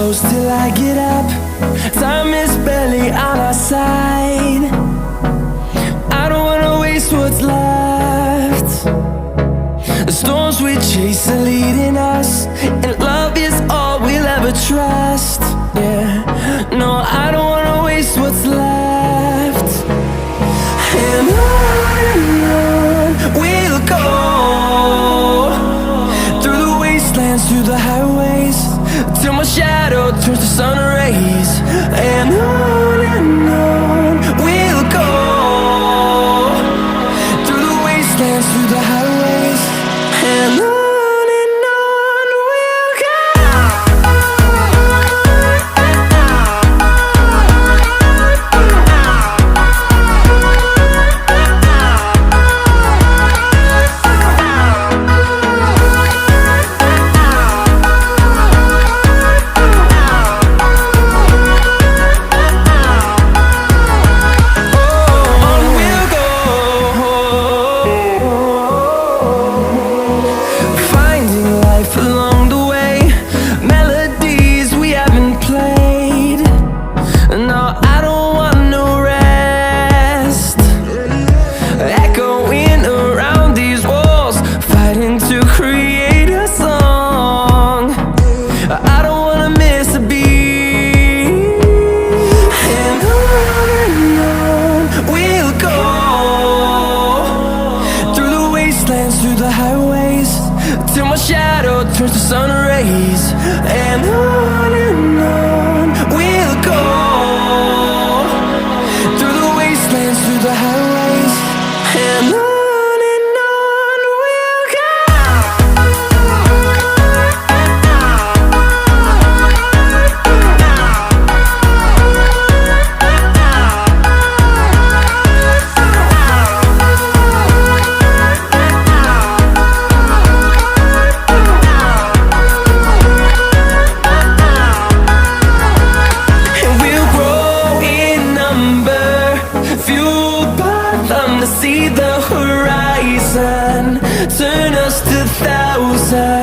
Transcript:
close till I get up. Time is barely on our side. I don't wanna waste what's left. The storms we chase are leading us, and love is all we'll ever trust. Yeah, no, I don't wanna waste what's left. And on we'll go, through the wastelands, through the highways, till my shadow turns to sun rays. And on we'll go, through the wastelands, through the highways, and on we'll go. Through the highways, till my shadow turns to sun rays. And on we'll go, through the wastelands, through the highways, and on we'll go. To see the horizon, turn us to thousands.